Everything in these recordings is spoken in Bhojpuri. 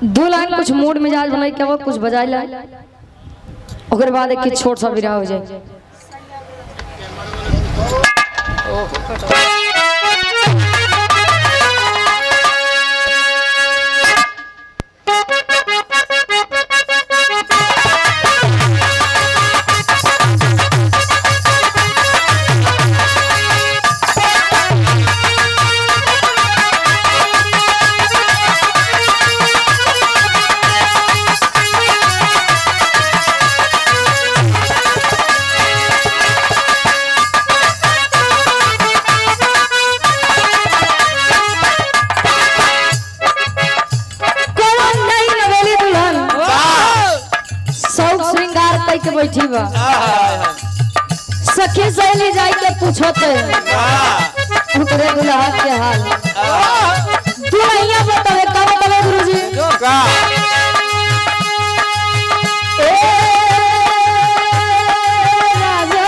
दो लाइन कुछ मूड मिजाज बनाई के वो कुछ बजाई ला ओकर बाद एक छोट सा विराम हो जाए। बैठी बा सखी सहेली जाई के पूछते उनके दुल्हा के हाल दुल्हनिया बतावे का बतावे गुरुजी का राजा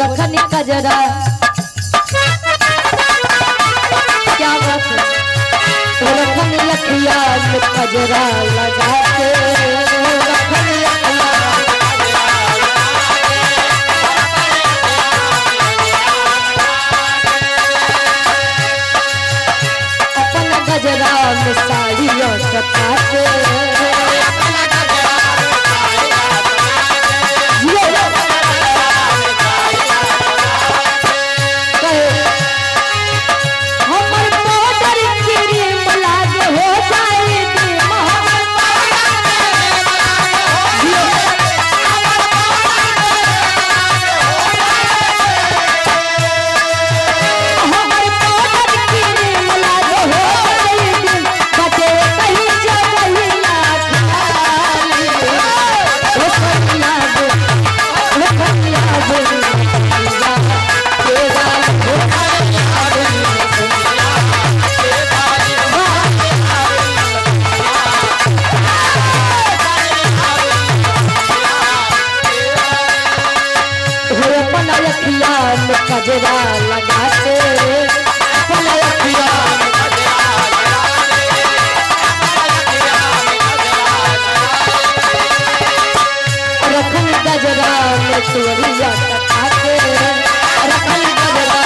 रखनी कजरा क्या बात है रखनी लखिया में कजरा लगा के रखनी अपन गजरा में साड़ियों सटा के कजरा लगा के रखन गजरा में चोरिया कटा के रखन गजरा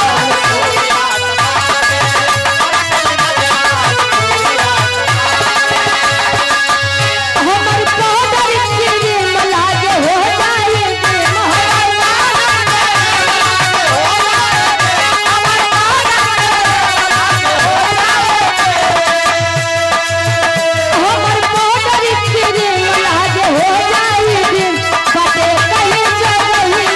हमर पादर के मलाज हो जाए हो जाए दिन बाटे कहीं चली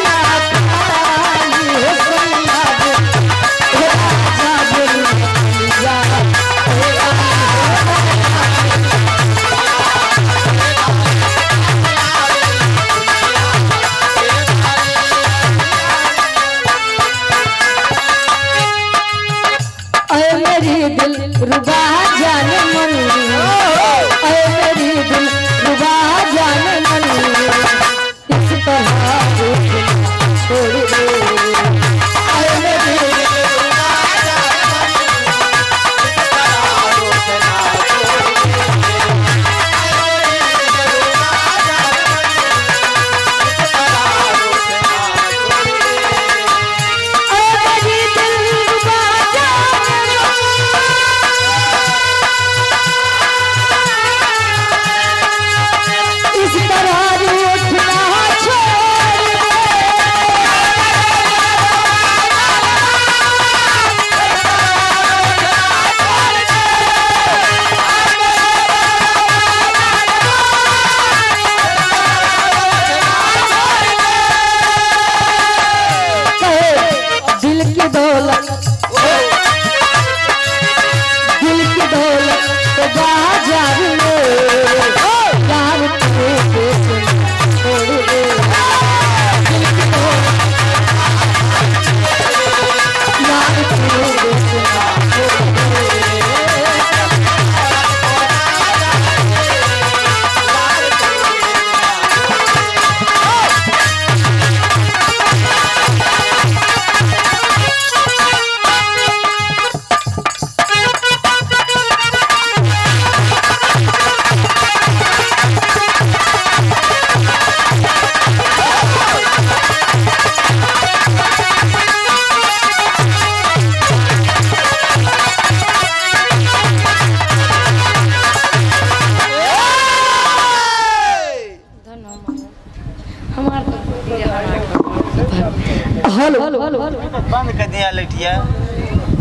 बंद कर दिया लठिया।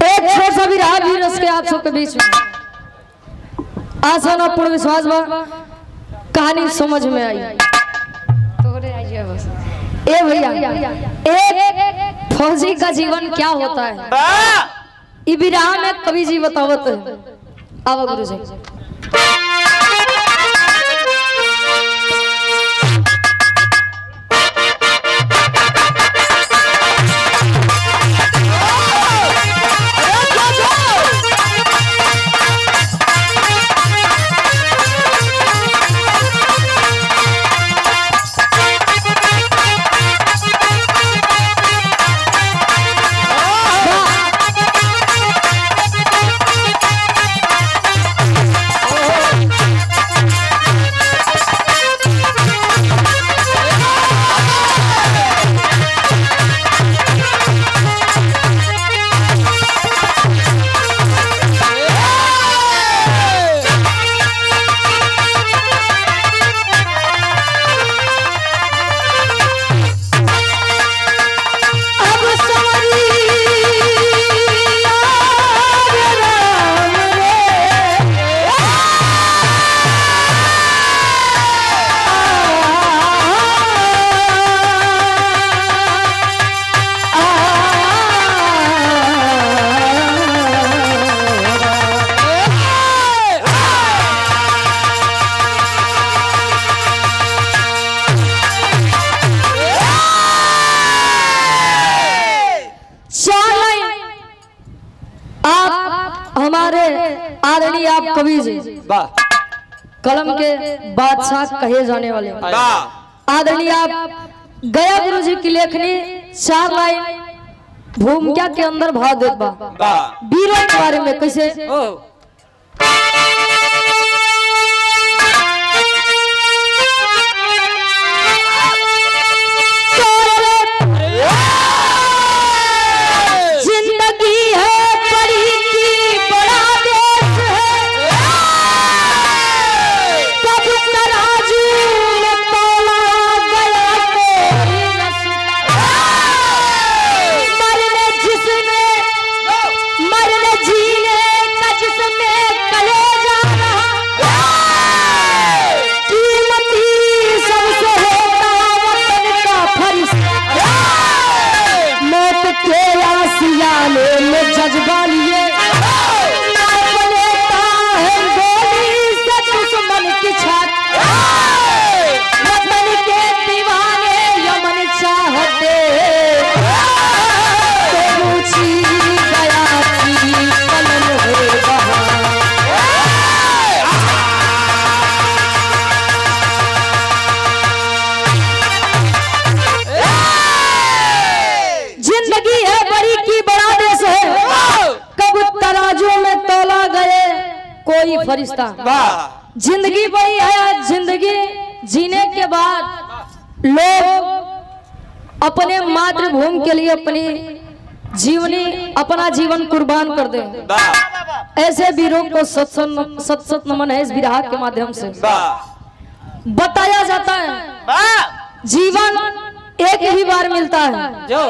एक छोट सा भी रहा भी रस के आप सबके बीच में आसान और पूर्ण विश्वास बा कहानी समझ में आई। ए भैया एक फौजी का जीवन क्या होता है ई विराह में कवि जी बतावत है। आवा गुरु जी। आदरणीय आप कवि जी कलम के बादशाह कहे जाने वाले आदरणीय आप गया गुरु जी की लेखनी 4 लाइन भूमिका के अंदर भाव देत बा वीरों के बारे में कैसे कोई फरिश्ता जिंदगी बड़ी है। जिंदगी जीने के बाद लोग अपने मातृभूमि के लिए अपना जीवन कुर्बान कर दे। ऐसे वीरों को सत नमन है। इस विराह के माध्यम से बताया जाता है जीवन एक ही बार मिलता है। जो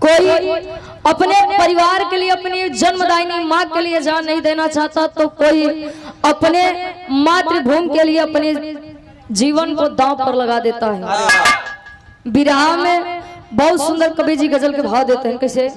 कोई अपने परिवार के लिए अपनी जन्मदायिनी माँ के लिए जान नहीं देना चाहता तो कोई अपने मातृभूमि के लिए अपने जीवन को दांव पर लगा देता है। विराह में बहुत सुंदर कवि जी गजल के भाव देते हैं कैसे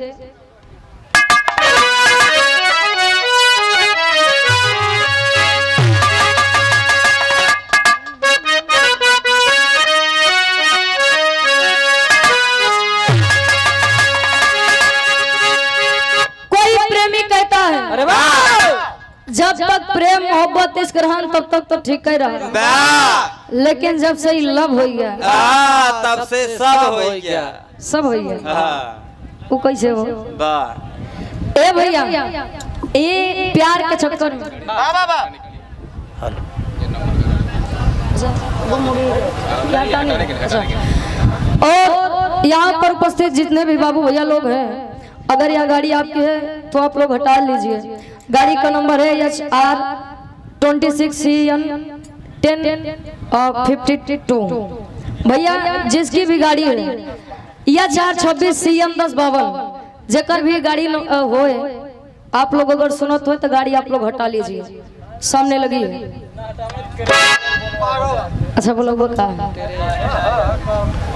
जब तक प्रेम मोहब्बत इश्क रहन तब तक तो ठीक ही रहा, लेकिन जब से लव हो गया तब से सब हो गया। सब हो गया वो कैसे हो ए भैया ये प्यार के चक्कर में और यहाँ पर उपस्थित जितने भी बाबू भैया लोग हैं, अगर यह गाड़ी आपकी है तो आप लोग हटा लीजिए। गाड़ी का नंबर है HR 26CN 1052। भैया जिसकी भी गाड़ी है या 426 CM 1052 जेकर भी गाड़ी होए आप लोग अगर सुनत हो तो गाड़ी आप लोग हटा लीजिए, सामने लगी है। अच्छा बोलो वो का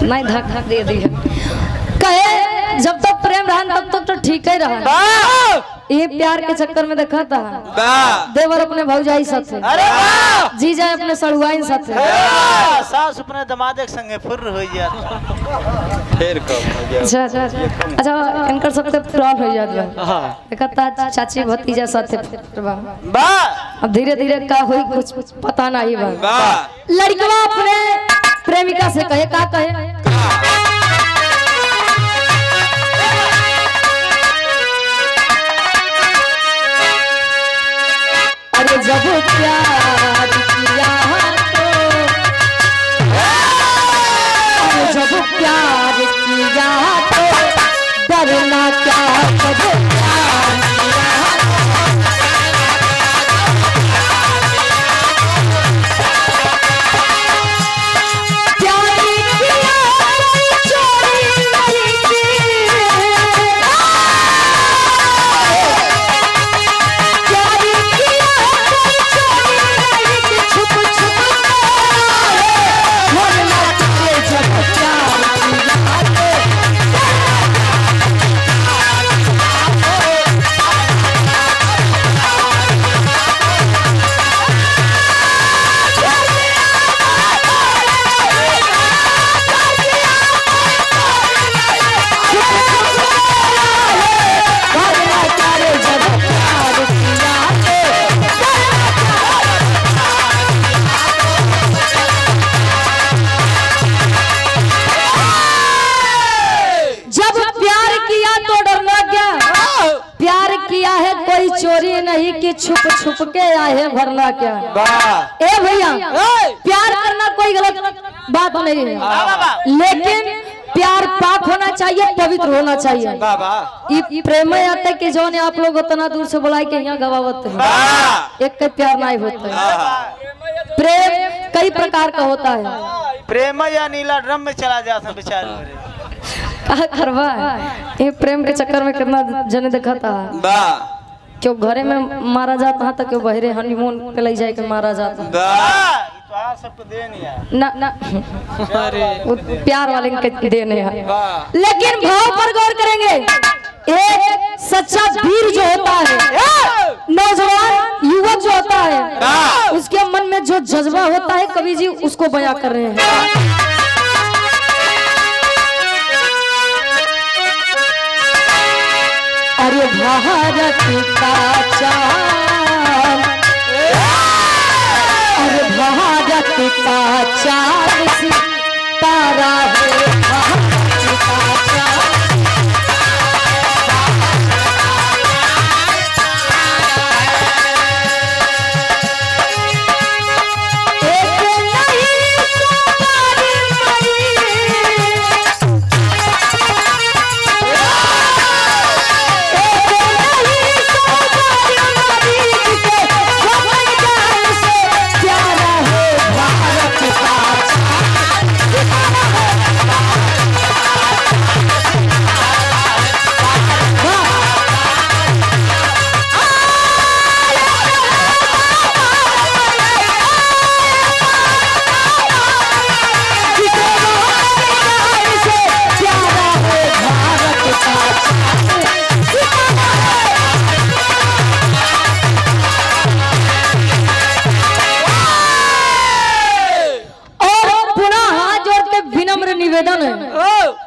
नहीं धक धक दे दी कहे जब तक प्रेम रहा तब तक तो ठीक ही रहा। ये प्यार के चक्कर में देखा था देवर अपने भौजाई साथे, जी जाए अपने सड़ुआई साथे, सास अपने दमाद के संगे फुर्र हो जात फिर कम हो गया। अच्छा इनकर सबसे पुरान हो जात बा देखता चाची भतीजा साथे बा। अब धीरे धीरे का हुई कुछ पता नहीं बा। लड़कवा अपने प्रेमिका से कहे का कहे अरे जब प्यार किया तो अरे जब प्यार किया तो डरना क्या जब प्यार चोरी नहीं कि छुप छुप के आए भरना क्या। ए भैया प्यार करना कोई गलत बात नहीं है, लेकिन प्यार पाक होना चाहिए, पवित्र होना चाहिए। प्रेम आते कि जो ने आप लोग उतना दूर से बुलाए के यहाँ गवावत है, एक के प्यार नहीं होता है। प्रेम कई प्रकार का होता है। प्रेम या नीला ड्रम में चला जाता बेचारे करवा ये प्रेम के चक्कर में कितना जने देखा था क्यों घरे में मारा जाता है तो क्यों बहरे हनीमून पे ले जाए के मारा जाता है। सबको देनी है ना ना प्यार वाले के देने हैं, लेकिन भाव पर गौर करेंगे। एक सच्चा वीर जो होता है, नौजवान युवक जो होता है, उसके मन में जो जज्बा होता है कवि जी उसको बयां कर रहे हैं। अरे भारत का चांद, अरे भारत का चांद सितारा है, भारत का चांद।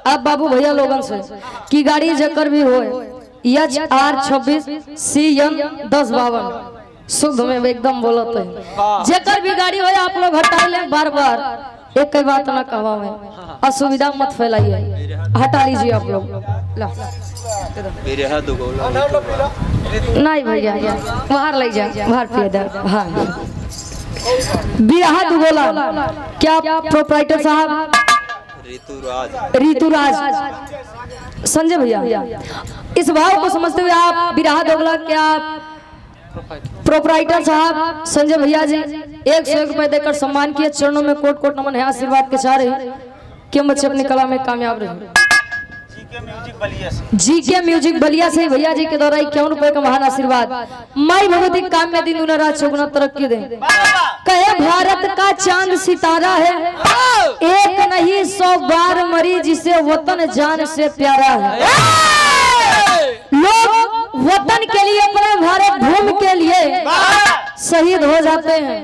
अब बाबू भैया लोगन से की गाड़ी जकर भी हो HR26 CM 1052 शुद्ध में एकदम बोलते हैं। जकर भी गाड़ी हो आप लोग हटा ले, बार बार एक ही बात ना कहवा में असुविधा मत फैलाइए, हटा लीजिए आप लोग। नहीं भैया बाहर ले जा, बाहर पिए दे। हाँ बिरहा दुगोला क्या प्रोप्राइटर साहब ऋतुराज संजय भैया, इस भाव को समझते हुए आप बिरहा दोगला क्या प्रोप्राइटर साहब संजय भैया जी 101 रुपए देकर सम्मान किए। चरणों में कोट कोट नमन है, आशीर्वाद के चाह रहे कि हम बच्चे अपनी कला में कामयाब रहे। जीके म्यूजिक बलिया से भैया जी के द्वारा 51 रुपए का महान आशीर्वाद। माई भगवती काम में दिन दुना रात चौगुना तरक्की दे। कहे भारत का चांद सितारा है, एक नहीं 100 बार मरी जिसे वतन जान से प्यारा है। लोग वतन के लिए, अपने भारत भूमि के लिए शहीद हो जाते हैं।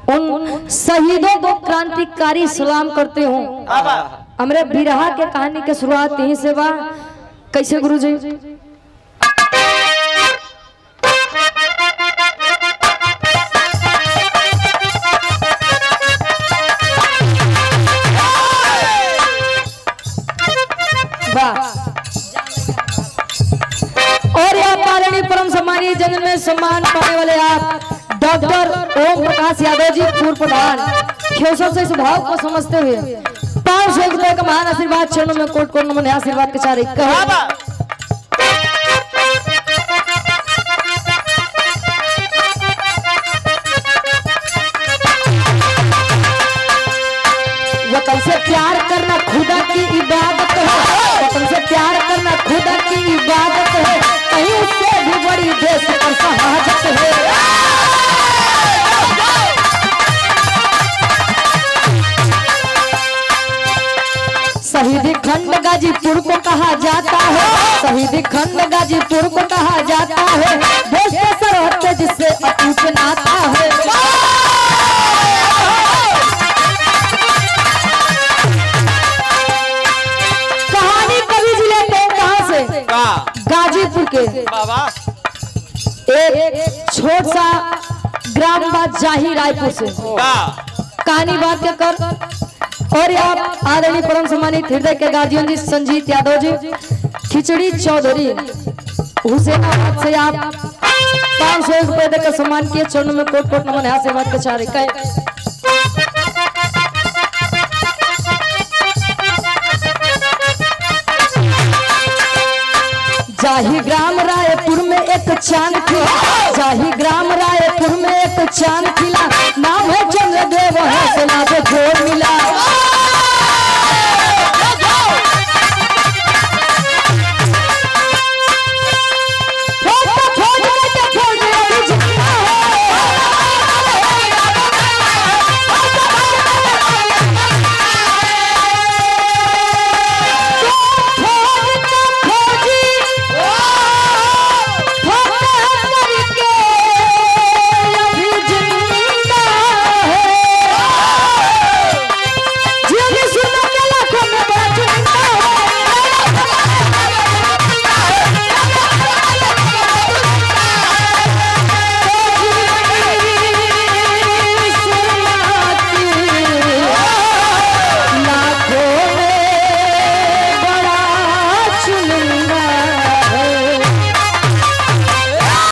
उन शहीदों को क्रांतिकारी सलाम करते हूँ। हमरे बिरहा के कहानी के शुरुआत यहीं से बा। कैसे गुरुजी? और यहाँ पारणी परम सम्मानीय जन्म में सम्मान पाने वाले आप डॉक्टर ओम प्रकाश यादव जी, पूर्व प्रधान, खेसर से इस भाव को समझते हुए 500 रुपए का महान आशीर्वाद चरणों में कोट कोट नमन आशीर्वाद के चारे वतन से प्यार करना खुदा की इबादत है, वतन से प्यार करना खुदा की इबादत है, कहीं उससे भी बड़ी देश पर शहादत है। शहीदी खंड गाजीपुर को कहा जाता है, शहीदी खंड गाजीपुर को कहा जाता है, देश के सरहद पे जिससे अटूट नाता है। कहानी कवि जिले के कहां से? गाजीपुर के एक छोट सा ग्राम बात जाही रायपुर से। कहानी बात क्या कर और आप आदरणीय परम सम्मानित हृदय के गार्जियन जी संजीत यादव जी, खिचड़ी चौधरी हुसैनाबाद से आप 500 रुपए देकर सम्मान किए। चरणों में कोट कोट नमन आशीर्वाद के चारे कहे। जाही ग्राम रायपुर में एक चांद खिला, जाही ग्राम रायपुर में एक चांद खिला, नाम है चंद्रदेव है, सेना को जोर मिला।